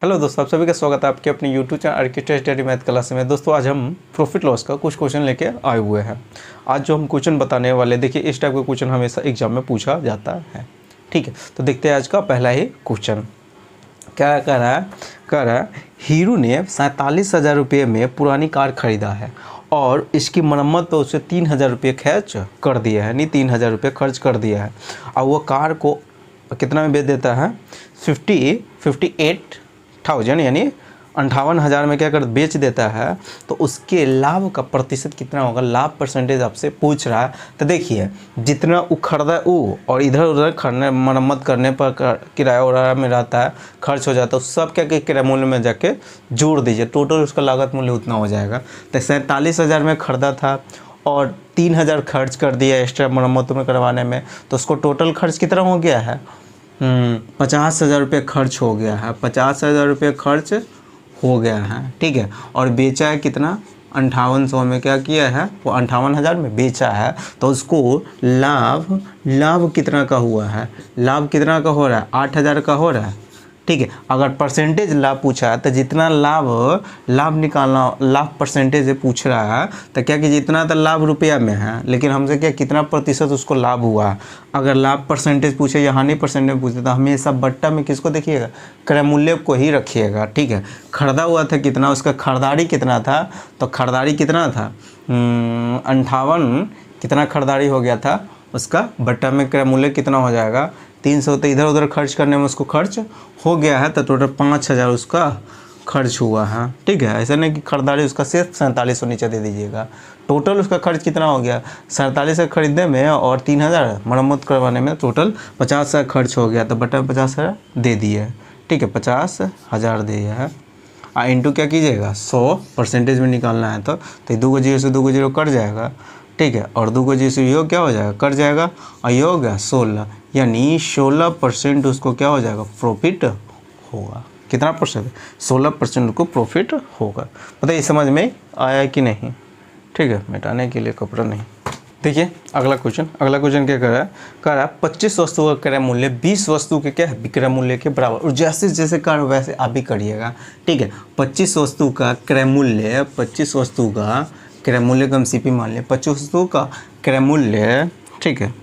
Hello दोस्तों, आप सभी का स्वागत है आपके अपने YouTube channel architect study math class में। दोस्तों आज हम प्रॉफिट लॉस का कुछ क्वेश्चन लेके आए हुए हैं। आज जो हम क्वेश्चन बताने वाले, देखिए इस टाइप का क्वेश्चन हमेशा एग्जाम में पूछा जाता है। ठीक है, तो देखते हैं आज का पहला ही क्वेश्चन क्या कह रहा है हीरो ने 47,000 रुपये में पुरानी कार खरीदा है और इसकी मरम्मत पर उसे 3,000 रुपये खर्च कर दिया है, नहीं 3,000 रुपये खर्च कर दिया है। और वह कार को कितना में बेच देता है? 58,000 यानी 58,000 में क्या कर बेच देता है। तो उसके लाभ का प्रतिशत कितना होगा? लाभ परसेंटेज आपसे पूछ रहा है। तो देखिए जितना वो खरीदा वो और इधर उधर खरीदने मरम्मत करने पर किराया वगैरह में रहता है, खर्च हो जाता है, सब क्या किराया मूल्य में जाके जोड़ दीजिए, टोटल उसका लागत मूल्य उतना हो जाएगा। तो 47,000 में खरीदा था और 3,000 खर्च कर दिया एक्स्ट्रा मरम्मत में करवाने में, तो उसको टोटल खर्च कितना हो गया है? 50,000 रुपये खर्च हो गया है। 50,000 रुपये खर्च हो गया है, ठीक है। और बेचा है कितना? 5800 में क्या किया है? वो 58,000 में बेचा है। तो उसको लाभ कितना का हुआ है? लाभ कितना का हो रहा है? 8,000 का हो रहा है, ठीक है। अगर परसेंटेज लाभ पूछा है तो जितना लाभ निकालना, लाभ परसेंटेज पूछ रहा है तो क्या कि जितना तो लाभ रुपया में है, लेकिन हमसे क्या कितना प्रतिशत उसको लाभ हुआ है। अगर लाभ परसेंटेज पूछे या हानि परसेंटेज पूछे तो हमेशा बट्टा में किसको देखिएगा? क्रय मूल्य को ही रखिएगा, ठीक है। खरीदा हुआ था कितना, उसका खरीदारी कितना था? तो खरीदारी कितना था? 58 कितना खरीदारी हो गया था उसका, बट्टा में क्रय मूल्य कितना हो जाएगा? 300। तो इधर उधर खर्च करने में उसको खर्च हो गया है, तो टोटल 5,000 उसका खर्च हुआ है, ठीक है। ऐसा नहीं कि खरीदारी उसका सिर्फ 4700 नीचे दे दीजिएगा। टोटल उसका खर्च कितना हो गया? 47 खरीदने में और 3,000 मरम्मत करवाने में टोटल 50,000 खर्च हो गया। तो बटा में 50,000 दे दिए, ठीक है, 50,000 दिए है। इंटू क्या कीजिएगा? 100 परसेंटेज में निकालना है तो 2 जीरो से 2 जीरो कट जाएगा, ठीक है। और 2 जीरो से योग क्या हो जाएगा? कट जाएगा और योग 16, यानी 16% उसको क्या हो जाएगा? प्रॉफिट होगा। कितना परसेंट? 16% उसको प्रॉफिट होगा। बताइए समझ में आया कि नहीं? ठीक है, मिटाने के लिए कपड़ा नहीं। देखिए अगला क्वेश्चन क्या कर रहा है 25 वस्तु का क्रय मूल्य 20 वस्तु के क्या है? विक्रय मूल्य के बराबर। और जैसे जैसे कर वैसे आप भी करिएगा, ठीक है। 25 वस्तु का क्रय मूल्य, 25 वस्तु का क्रय मूल्य का हम सीपी मान लें, 25 वस्तु का क्रय मूल्य, ठीक है।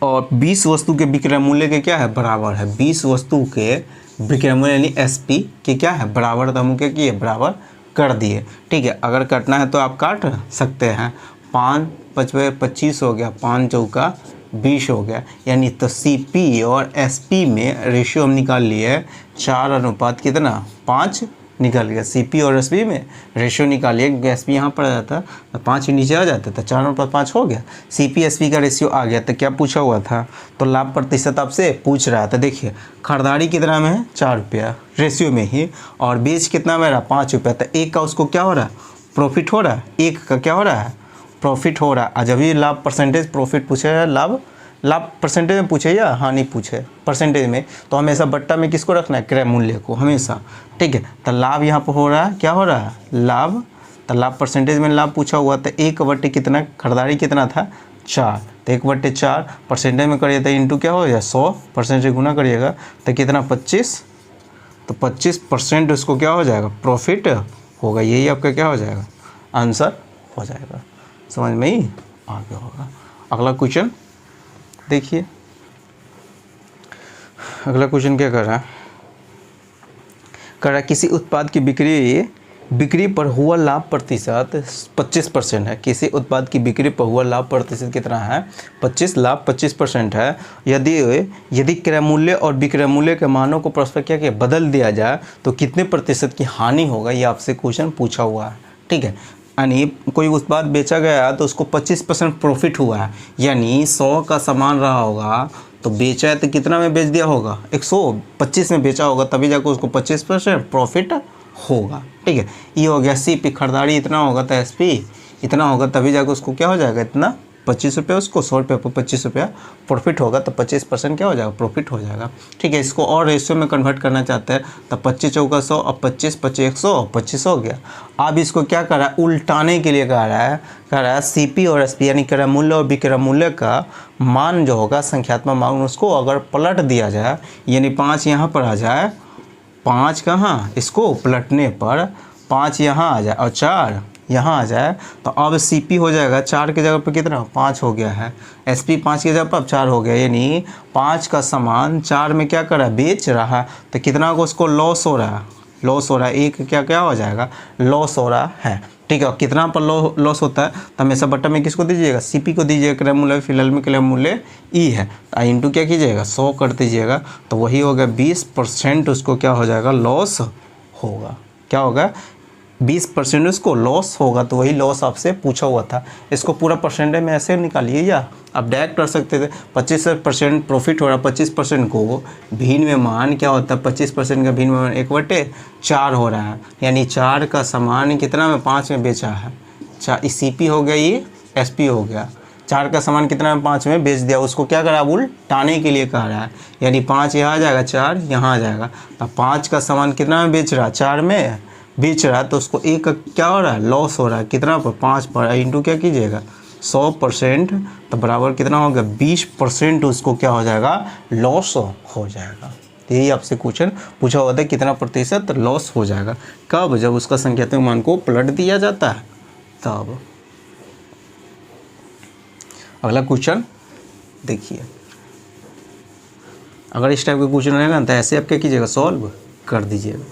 और 20 वस्तु के विक्रय मूल्य के क्या है? बराबर है। 20 वस्तु के विक्रय मूल्य यानी एसपी के क्या है? बराबर। तो हम क्या किए? बराबर कर दिए, ठीक है। अगर काटना है तो आप काट सकते हैं। 5 5 25 हो गया, 5 चौका 20 हो गया, यानी तो सीपी और एसपी में रेशियो हम निकाल लिए 4 अनुपात कितना? 5 निकल गया। सीपी और एसपी में रेशियो निकालिए, एसपी यहाँ पर आ जाता तो 5 ही नीचे आ जाता, तो 4/5 हो गया। सीपी एसपी का रेशियो आ गया। तो क्या पूछा हुआ था? तो लाभ प्रतिशत आपसे पूछ रहा था। देखिए खरीदारी कितना में है? 4 रुपया रेशियो में ही, और बेच कितना में रहा? 5 रुपया। तो एक का उसको क्या हो रहा है? प्रॉफिट हो रहा है। एक का क्या हो रहा है? प्रॉफिट हो रहा है। जब भी लाभ परसेंटेज प्रॉफिट पूछे है, लाभ परसेंटेज में पूछे या हानि पूछे परसेंटेज में, तो हमेशा बट्टा में किसको रखना है? क्रय मूल्य को हमेशा, ठीक है। तो लाभ यहाँ पर हो रहा है, क्या हो रहा है? लाभ। तो लाभ परसेंटेज में लाभ पूछा हुआ, तो 1/, कितना खरीदारी कितना था? 4। तो 1/4 परसेंटेज में करिए तो इंटू क्या हो जाए? 100 परसेंटेज गुना करिएगा तो कितना? 25। तो 25% उसको क्या हो जाएगा? प्रॉफिट होगा। यही आपका क्या हो जाएगा? आंसर हो जाएगा। समझ में ही आ गया होगा। अगला क्वेश्चन देखिए, अगला क्वेश्चन क्या कर रहा है किसी उत्पाद की बिक्री पर हुआ लाभ प्रतिशत 25% है। किसी उत्पाद की बिक्री पर हुआ लाभ प्रतिशत कितना है? 25% है। यदि क्रय मूल्य और विक्रय मूल्य के मानों को परस्पर क्या बदल दिया जाए तो कितने प्रतिशत की हानि होगा? ये आपसे क्वेश्चन पूछा हुआ है, ठीक है। यानी कोई उत्पाद बेचा गया तो उसको 25% प्रॉफिट हुआ है, यानी 100 का सामान रहा होगा तो बेचा है तो कितना में बेच दिया होगा? 125 में बेचा होगा, तभी जाकर उसको 25% प्रॉफिट होगा, ठीक है। ये हो गया सीपी। खरीदारी इतना होगा तो एसपी इतना होगा, तभी जाकर उसको क्या हो जाएगा? इतना 25 रुपये, उसको 100 रुपये पर 25 रुपया प्रॉफिट होगा, तो 25% क्या हो जाएगा? प्रॉफिट हो जाएगा, ठीक है। इसको और रेशियो में कन्वर्ट करना चाहते हैं तो 25 चौका 100 और 25 25 100 25 हो गया। अब इसको क्या कर रहा है? उल्टाने के लिए कह रहा है सीपी और एसपी यानी क्रय मूल्य और विक्रय मूल्य का मान जो होगा संख्यात्मक मान, उसको अगर पलट दिया जाए, यानी 5 यहाँ पर आ जाए 5 कहाँ, इसको पलटने पर 5 यहाँ आ जाए और 4 यहाँ आ जाए, तो अब CP हो जाएगा 4 की जगह पर कितना 5 हो गया है, SP 5 की जगह पर अब 4 हो गया, यानी 5 का सामान 4 में क्या कर रहा है, बेच रहा है, तो कितना को उसको लॉस हो रहा है, लॉस हो रहा है, एक क्या क्या हो जाएगा, लॉस हो रहा है। ठीक है, और कितना पर लॉस होता है, तो हमेशा बट्टा में किसको दीजिएगा, CP को दीजिएगा, क्रय मूल्य फिलहाल में क्रय मूल्य E है, तो इंटू क्या कीजिएगा 100 कर दीजिएगा, तो वही होगा 20% उसको क्या हो जाएगा, लॉस होगा। क्या होगा, 20% उसको लॉस होगा, तो वही लॉस आपसे पूछा हुआ था। इसको पूरा परसेंटेज में ऐसे निकालिए, या आप डायरेक्ट कर सकते थे। 25% प्रॉफिट हो रहा है, 25% को भिन्न में मान क्या होता है, 25% का भिन्न में मान 1/4 हो रहा है, यानी 4 का सामान कितना में 5 में बेचा है, 4 CP हो गया, ये SP हो गया, 4 का सामान कितना में 5 में बेच दिया, उसको क्या करा, उल्टाने के लिए कह रहा है, यानी 5 यहाँ आ जाएगा, 4 यहाँ आ जाएगा, तो 5 का सामान कितना में बेच रहा है, 4 में बेच रहा है, तो उसको एक क्या हो रहा है, लॉस हो रहा है, कितना पर 5 पर, इंटू क्या कीजिएगा 100%, तो बराबर कितना होगा 20% उसको क्या हो जाएगा, लॉस हो जाएगा। तो यही आपसे क्वेश्चन पूछा हुआ था, कितना प्रतिशत लॉस हो जाएगा, कब, जब उसका संख्यात्मक मान को पलट दिया जाता है तब। अगला क्वेश्चन देखिए, अगर इस टाइप का क्वेश्चन रहेगा तो ऐसे आप क्या कीजिएगा, सॉल्व कर दीजिएगा।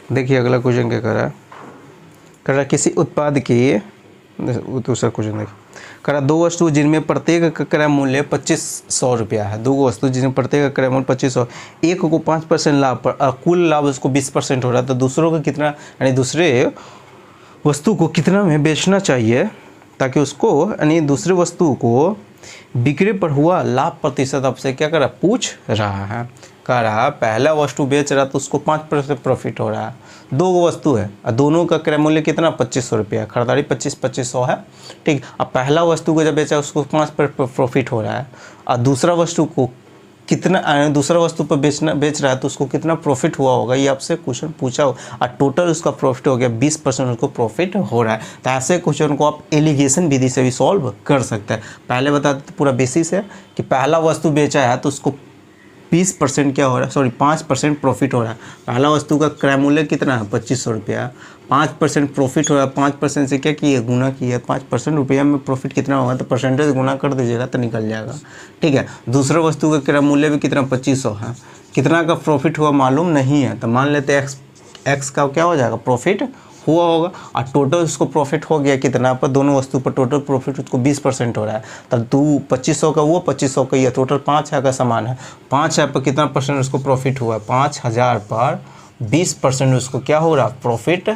देखिए अगला क्वेश्चन क्या कर रहा है, किसी उत्पाद की, दूसरा क्वेश्चन देखिए, कर रहा 2 वस्तु जिनमें प्रत्येक का क्रय मूल्य 2500 रुपया है, 2 वस्तु जिनमें प्रत्येक का क्रय मूल्य 2500, एक को 5% लाभ पर, कुल लाभ उसको 20% हो रहा है, तो दूसरों को कितना, यानी दूसरे वस्तु को कितना में बेचना चाहिए, ताकि उसको यानी दूसरे वस्तु को बिक्री पर हुआ लाभ प्रतिशत आपसे क्या कर रहा है, पूछ रहा है। कह रहा पहला वस्तु बेच रहा तो उसको 5% प्रॉफिट हो रहा है, 2 वस्तु है और दोनों का क्रय मूल्य कितना 2500 रुपया, खरीदारी 2500 है। ठीक, अब पहला वस्तु को जब बेचा उसको 5% प्रॉफिट हो रहा है, और दूसरा वस्तु को कितना, दूसरा वस्तु पर बेच रहा है तो उसको कितना प्रॉफिट हुआ होगा, ये आपसे क्वेश्चन पूछा हो, और टोटल उसका प्रॉफिट हो गया 20% उसको प्रॉफिट हो रहा है। तो ऐसे क्वेश्चन को आप एलिगेशन विधि से भी सॉल्व कर सकते हैं। पहले बता देते पूरा बेसिस है कि पहला वस्तु बेचा है तो उसको 20% क्या हो रहा है, सॉरी 5% प्रॉफिट हो रहा है। पहला वस्तु का क्रय मूल्य कितना है 2500 रुपया, 5% प्रॉफिट हो रहा है, 5% से क्या किए गुना किए, 5% रुपया में प्रॉफिट कितना होगा, तो परसेंटेज गुना कर दीजिएगा तो निकल जाएगा। ठीक है, दूसरा वस्तु का क्रय मूल्य भी कितना 2500 है, कितना का प्रॉफिट हुआ मालूम नहीं है, तो मान लेते हैं एक्स का क्या हो जाएगा प्रॉफिट हुआ होगा, और टोटल उसको प्रॉफिट हो गया कितना पर, दोनों वस्तु पर टोटल प्रॉफिट उसको 20% हो रहा है, तब 2500 का हुआ 2500 का, ये टोटल 5000 का सामान है, 5000 पर कितना परसेंट उसको प्रॉफिट हुआ, 5000 पर 20% उसको क्या हो रहा प्रॉफिट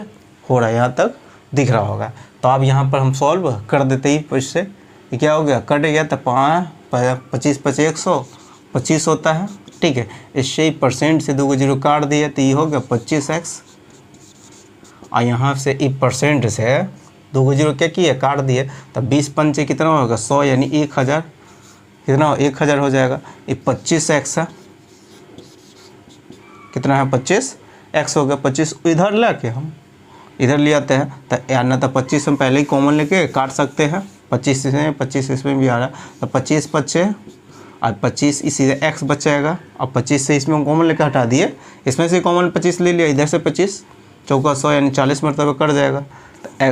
हो रहा है, यहाँ तक दिख रहा होगा। तो अब यहाँ पर हम सॉल्व कर देते ही, इससे ये क्या हो गया कट गया, तो 25 25 100 25 होता है। ठीक है, इससे ही परसेंट से 2 जीरो काट दिया तो ये हो गया 25x, और यहाँ से ई परसेंट से 2 जीरो क्या किए काट दिए, तब 20 पंचे कितना होगा 100, यानी 1000, कितना 1000 हो जाएगा। ये 25x है, कितना है 25x हो गया, 25 इधर ला के हम इधर ले आते हैं, तो या ना तो 25 हम पहले ही कॉमन लेके काट सकते हैं, 25 इसमें 25 इसमें भी आ रहा है, तो 25 बचे और 25 इसी x बचेगा, और 25 से इसमें कॉमन लेकर हटा दिए, इसमें से कॉमन 25 ले लिया, इधर से 25 चौका 100 यानी 40 मरतबा कट जाएगा, तो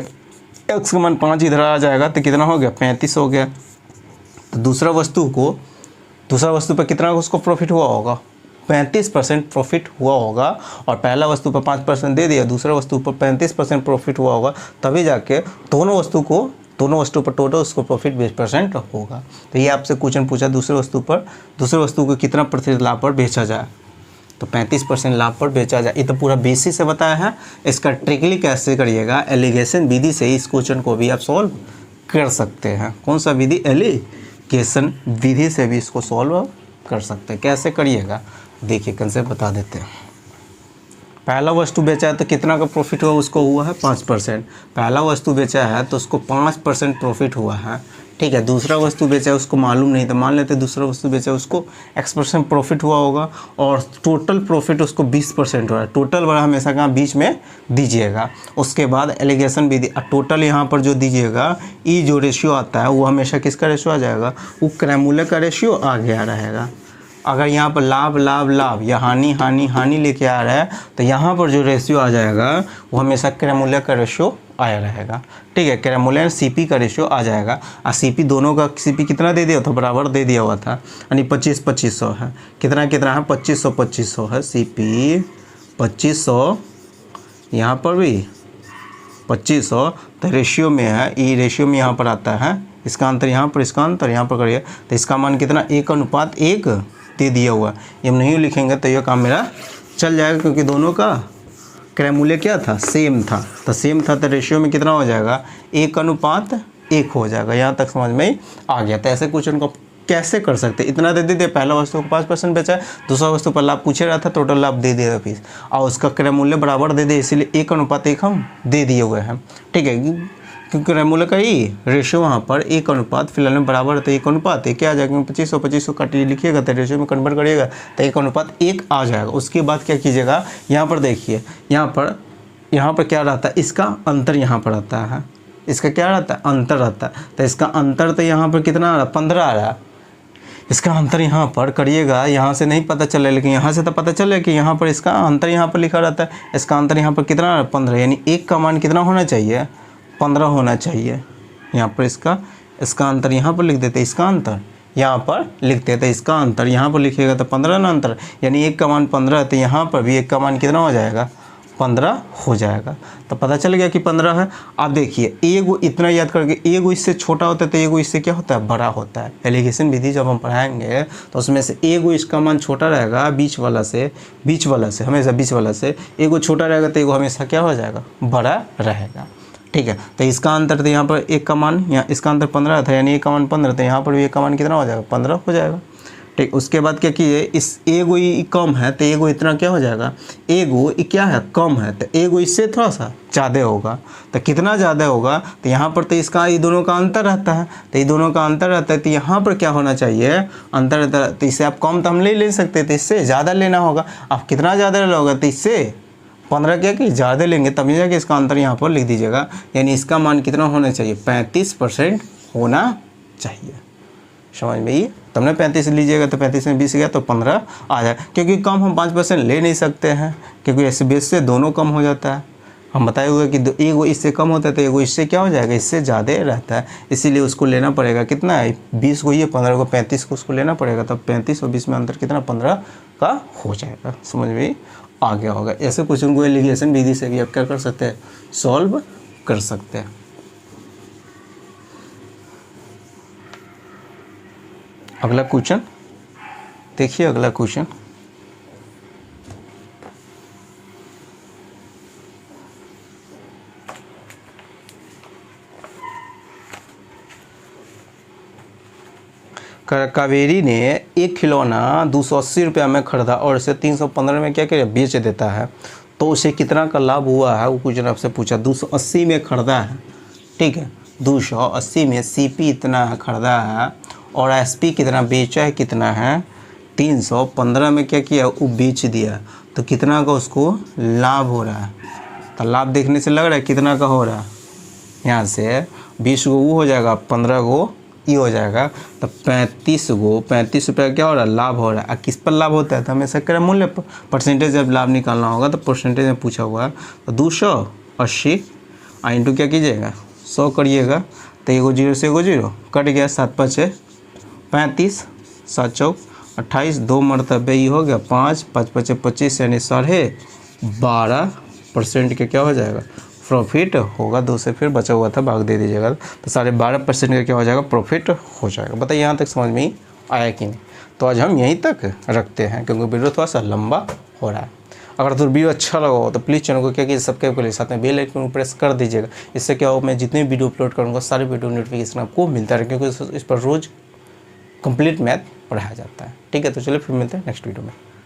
एक्स का मान 5 इधर आ जाएगा, तो कितना हो गया 35 हो गया। तो दूसरा वस्तु पर कितना उसको प्रॉफिट हुआ होगा 35% प्रॉफिट हुआ होगा, और पहला वस्तु पर 5% दे दिया, दूसरा वस्तु पर 35% प्रॉफिट हुआ होगा, तभी जाके दोनों वस्तु पर टोटल उसको प्रॉफिट 20% होगा। तो ये आपसे क्वेश्चन पूछा दूसरे वस्तु को कितना प्रतिशत लाभ पर बेचा जाए, तो 35% लाभ पर बेचा जाए। ये तो पूरा बेसिस से बताया है, इसका ट्रिकली कैसे करिएगा, एलिगेशन विधि से इस क्वेश्चन को भी आप सॉल्व कर सकते हैं। कौन सा विधि, एलिगेशन विधि से भी इसको सॉल्व कर सकते हैं। कैसे करिएगा देखिए, कंसेप्ट बता देते हैं। पहला वस्तु बेचा है तो कितना का प्रॉफिट हुआ, उसको हुआ है 5%। पहला वस्तु बेचा है तो उसको 5% प्रॉफिट हुआ है, ठीक है, दूसरा वस्तु बेचा है उसको मालूम नहीं था, मान लेते दूसरा वस्तु बेचा है उसको x% प्रॉफिट हुआ होगा और टोटल प्रॉफिट उसको 20% हुआ है। टोटल बड़ा हमेशा कहाँ बीच में दीजिएगा, उसके बाद एलिगेशन भी टोटल यहाँ पर जो दीजिएगा ई जो रेशियो आता है वो हमेशा किसका रेशियो आ जाएगा, वो क्रयमूल्य का रेशियो आ गया रहेगा। अगर यहाँ पर लाभ लाभ लाभ या हानि हानि हानि लेके आ रहा है तो यहाँ पर जो रेशियो आ जाएगा वो हमेशा क्रयमूल्य का रेशियो आया रहेगा। ठीक है, क्रयमूल्य सीपी का रेशियो आ जाएगा। और सीपी दोनों का सीपी कितना दे दिया था, बराबर दे दिया हुआ था, यानी 2500 है। कितना कितना है, 2500 है। सीपी 2500, यहाँ पर भी 2500, तो रेशियो में है, ई रेशियो में यहाँ पर आता है, इसका अंतर यहाँ पर, इसका अंतर यहाँ पर करिए तो इसका मान कितना 1:1 दे दिया हुआ। ये हम नहीं लिखेंगे तो ये काम मेरा चल जाएगा, क्योंकि दोनों का क्रयमूल्य क्या था, सेम था। तो सेम था तो रेशियो में कितना हो जाएगा, 1:1 हो जाएगा। यहाँ तक समझ में आ गया। तो ऐसे क्वेश्चन को कैसे कर सकते, इतना दे देते, पहला वस्तु को 5% बेचा है, दूसरा वस्तु पर लाभ पूछे रहा था, टोटल लाभ दे दिया फीस और उसका क्रयमूल्य बराबर दे दे, इसीलिए 1:1 हम दे दिए हुए हैं। ठीक है, क्योंकि क्रयमूल्य का ही रेशियो वहाँ पर 1:, फिलहाल में बराबर है तो 1:1 क्या आ जाएगा, 2500 काटिए लिखिएगा तो रेशियो में कन्वर्ट करिएगा तो 1:1 आ जाएगा। उसके बाद क्या कीजिएगा, यहाँ पर देखिए, यहाँ पर क्या रहता है, इसका अंतर यहाँ पर आता है, इसका क्या रहता है, अंतर रहता है। तो इसका अंतर तो यहाँ पर कितना आ रहा है, 15 आ रहा है। इसका अंतर यहाँ पर करिएगा, यहाँ से नहीं पता चले, लेकिन यहाँ से तो पता चले कि यहाँ पर इसका अंतर यहाँ पर लिखा रहता है। इसका अंतर यहाँ पर कितना आ रहा है, 15, यानी एक का मान कितना होना चाहिए, 15 होना चाहिए। यहाँ पर इसका अंतर यहाँ पर लिख देते, इसका अंतर यहाँ पर लिख देते, इसका अंतर यहाँ पर लिखिएगा तो 15 ना अंतर, यानी एक का मान 15 है, तो यहाँ पर भी एक का मान कितना हो जाएगा, 15 हो जाएगा। तो पता चल गया कि 15 है। आप देखिए, एगो इतना याद करके, एगो इससे छोटा होता है तो एगो इससे क्या होता है, बड़ा होता है। एलिगेशन विधि जब हम पढ़ाएंगे तो उसमें से एगो इसका मान छोटा रहेगा बीच वाला से हमेशा बीच वाला से एगो छोटा रहेगा तो एगो हमेशा क्या हो जाएगा, बड़ा रहेगा। ठीक है, तो इसका अंतर तो यहाँ पर एक का मान, यहाँ इसका अंतर 15 था, यानी एक का मान 15, तो यहाँ पर भी एक का मान कितना हो जाएगा, 15 हो जाएगा। ठीक, उसके बाद क्या कीजिए, इस एगो ही कम है तो एगो इतना क्या हो जाएगा, एगो क्या है, कम है, तो एगो इससे थोड़ा सा ज़्यादा होगा। तो कितना ज़्यादा होगा, तो यहाँ पर तो इसका ये दोनों का अंतर रहता है, तो ये दोनों का अंतर रहता है, तो यहाँ पर क्या होना चाहिए, अंतर रहता है। तो इससे आप कम तो हम नहीं ले सकते, तो इससे ज़्यादा लेना होगा। आप कितना ज़्यादा लोगे, तो इससे 15 क्या कि ज़्यादा लेंगे, तब ये कि इसका अंतर यहाँ पर लिख दीजिएगा, यानी इसका मान कितना होना चाहिए, 35% होना चाहिए। समझ में ये, तब ना 35 लीजिएगा तो 35 में 20 गया तो 15 आ जाए, क्योंकि कम हम 5% ले नहीं सकते हैं, क्योंकि ऐसे बेस से दोनों कम हो जाता है। हम बताए हुए कि एगो इससे कम होता है तो एगो इससे क्या हो जाएगा, इससे ज़्यादा रहता है, इसीलिए उसको लेना पड़ेगा। कितना है, 20 को ये 15 को 35 को उसको लेना पड़ेगा, तब 35 और 20 में अंतर कितना, 15 का हो जाएगा। समझ में आ गया होगा। ऐसे क्वेश्चन को एलिगेशन विधि से भी आप क्या कर सकते हैं, सॉल्व कर सकते हैं। अगला क्वेश्चन देखिए, अगला क्वेश्चन कावेरी ने एक खिलौना 280 रुपया में खरीदा और इसे 315 में क्या किया, बेच देता है, तो उसे कितना का लाभ हुआ है, वो क्वेश्चन आपसे पूछा। 280 में खरीदा है, ठीक है, 280 में सीपी इतना खरीदा है और एसपी कितना बेचा है, कितना है 315 में क्या किया, वो बेच दिया, तो कितना का उसको लाभ हो रहा है। तो लाभ देखने से लग रहा है कितना का हो रहा है, यहाँ से 20 गो वो हो जाएगा, 15 गो ये हो जाएगा, तो 35 रुपया क्या हो रहा है, लाभ हो रहा है। किस पर लाभ होता है, तो हमेशा क्रयमूल्य परसेंटेज जब लाभ निकालना होगा तो परसेंटेज में पूछा हुआ है। तो 280 इंटू क्या कीजिएगा, 100 करिएगा, तो एगो 0 से एगो 0 कट गया, 7×5 35, 7×4 28, 2 मरतबे ये हो गया 5, 5×5 25, यानी 12.5% के क्या हो जाएगा, प्रॉफिट होगा। 2 से फिर बचा हुआ था भाग दे दीजिएगा, तो 12.5% का क्या हो जाएगा, प्रॉफिट हो जाएगा। बताइए यहाँ तक समझ में आया कि नहीं। तो आज हम यहीं तक रखते हैं, क्योंकि वीडियो थोड़ा सा लंबा हो रहा है। अगर तो वीडियो अच्छा लगा हो तो प्लीज़ चैनल को क्या कीजिए, सब्सक्राइब कर लीजिए, साथ में बेल आइकन प्रेस कर दीजिएगा। इससे क्या हो, मैं जितने वीडियो अपलोड करूँगा सारे वीडियो नोटिफिकेशन आपको मिलता रहे, क्योंकि इस पर रोज़ कंप्लीट मैथ पढ़ाया जाता है। ठीक है, तो चलिए फिर मिलते हैं नेक्स्ट वीडियो में।